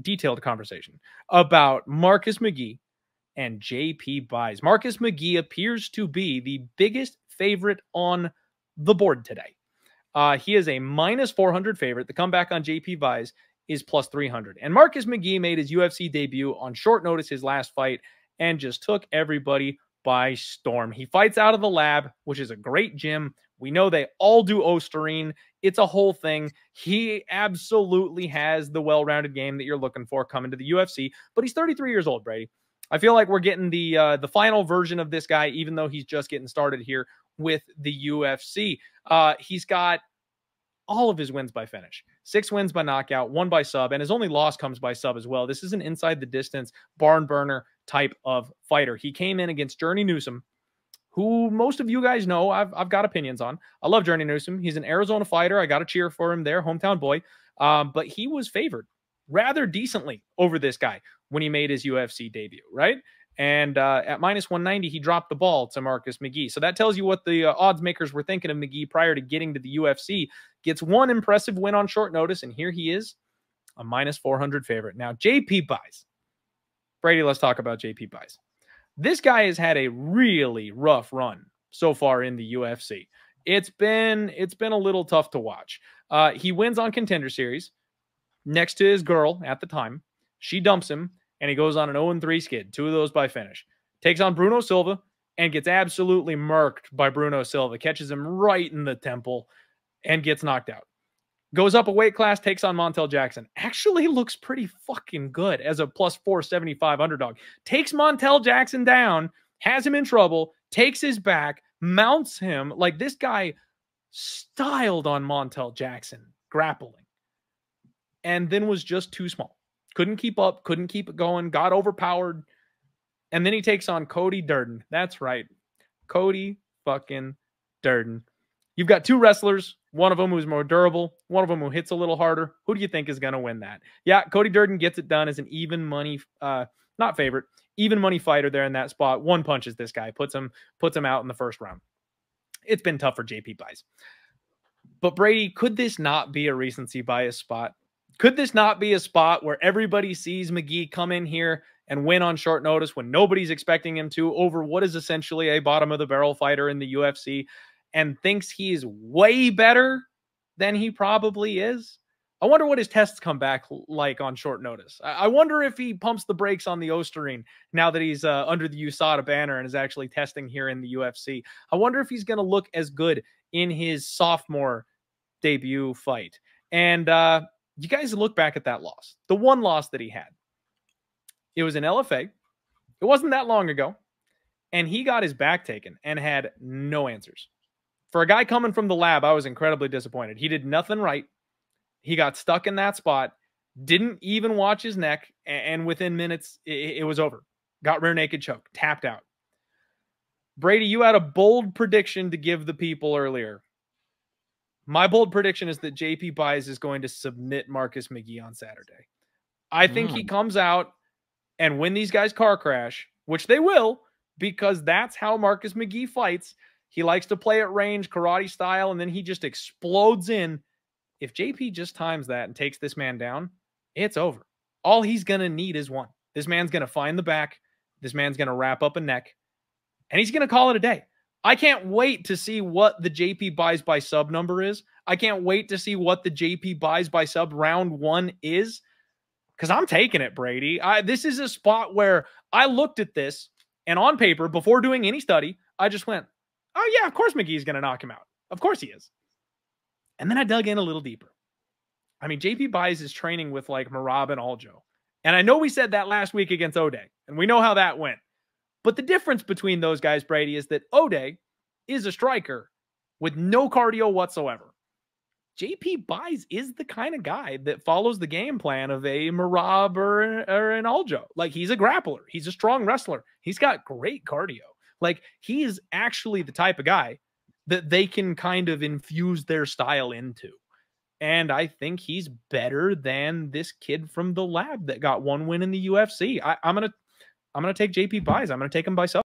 detailed conversation about Marcus McGhee and JP Buys. Marcus McGhee appears to be the biggest favorite on the board today. He is a minus 400 favorite. The comeback on JP Buys is plus 300. And Marcus McGhee made his UFC debut on short notice his last fight and just took everybody by storm. He fights out of the lab, which is a great gym. We know they all do Osterine. It's a whole thing. He absolutely has the well-rounded game that you're looking for coming to the UFC, but he's 33 years old, Brady. I feel like we're getting the final version of this guy, even though he's just getting started here with the UFC. He's got all of his wins by finish, 6 wins by knockout, 1 by sub, and his only loss comes by sub as well. This is an inside the distance barn burner type of fighter. He came in against Journey Newsom, who most of you guys know I've got opinions on. I love Journey Newsom. He's an Arizona fighter. I got to cheer for him there, hometown boy. But he was favored rather decently over this guy when he made his UFC debut, right? And at minus 190, he dropped the ball to Marcus McGhee. So that tells you what the odds makers were thinking of McGhee prior to getting to the UFC. Gets one impressive win on short notice, and here he is, a minus 400 favorite. Now, JP Buys. Brady, let's talk about JP Buys. This guy has had a really rough run so far in the UFC. It's been a little tough to watch. He wins on Contender Series next to his girl at the time. She dumps him, and he goes on an 0-3 skid, 2 of those by finish. Takes on Bruno Silva and gets absolutely murked by Bruno Silva. Catches him right in the temple and gets knocked out. Goes up a weight class, takes on Montel Jackson. Actually looks pretty fucking good as a plus 475 underdog. Takes Montel Jackson down, has him in trouble, takes his back, mounts him. Like, this guy styled on Montel Jackson, grappling. And then was just too small. Couldn't keep up, couldn't keep it going, got overpowered. And then he takes on Cody Durden. That's right. Cody fucking Durden. You've got 2 wrestlers, one of them who's more durable, one of them who hits a little harder. Who do you think is going to win that? Yeah, Cody Durden gets it done as an even money, not favorite, even money fighter there in that spot. 1 punches this guy, puts him out in the first round. It's been tough for JP Buys. But Brady, could this not be a recency bias spot? Could this not be a spot where everybody sees McGhee come in here and win on short notice when nobody's expecting him to over what is essentially a bottom-of-the-barrel fighter in the UFC and thinks he's way better than he probably is? I wonder what his tests come back like on short notice. I wonder if he pumps the brakes on the Osterine now that he's under the USADA banner and is actually testing here in the UFC. I wonder if he's going to look as good in his sophomore debut fight. And you guys look back at that loss, the one loss that he had. It was in LFA. It wasn't that long ago. And he got his back taken and had no answers. For a guy coming from the lab, I was incredibly disappointed. He did nothing right. He got stuck in that spot, didn't even watch his neck, and within minutes, it was over. Got rear naked choke, tapped out. Brady, you had a bold prediction to give the people earlier. My bold prediction is that JP Buys is going to submit Marcus McGhee on Saturday. I think he comes out, and when these guys car crash, which they will, because that's how Marcus McGhee fights. He likes to play at range, karate style, and then he just explodes in. If JP just times that and takes this man down, it's over. All he's going to need is one. This man's going to find the back. This man's going to wrap up a neck, and he's going to call it a day. I can't wait to see what the JP Buys by sub number is. I can't wait to see what the JP Buys by sub round 1 is, because I'm taking it, Brady. This is a spot where I looked at this, and on paper, before doing any study, I just went, oh, yeah, of course McGhee's going to knock him out. Of course he is. And then I dug in a little deeper. I mean, JP Buys is training with like Merab and Aljo. And I know we said that last week against O'Day, and we know how that went. But the difference between those guys, Brady, is that O'Day is a striker with no cardio whatsoever. JP Buys is the kind of guy that follows the game plan of a Merab or an Aljo. Like, he's a grappler. He's a strong wrestler. He's got great cardio. Like, he is actually the type of guy that they can kind of infuse their style into. And I think he's better than this kid from the lab that got 1 win in the UFC. I'm gonna take JP Buys. I'm gonna take him by sub.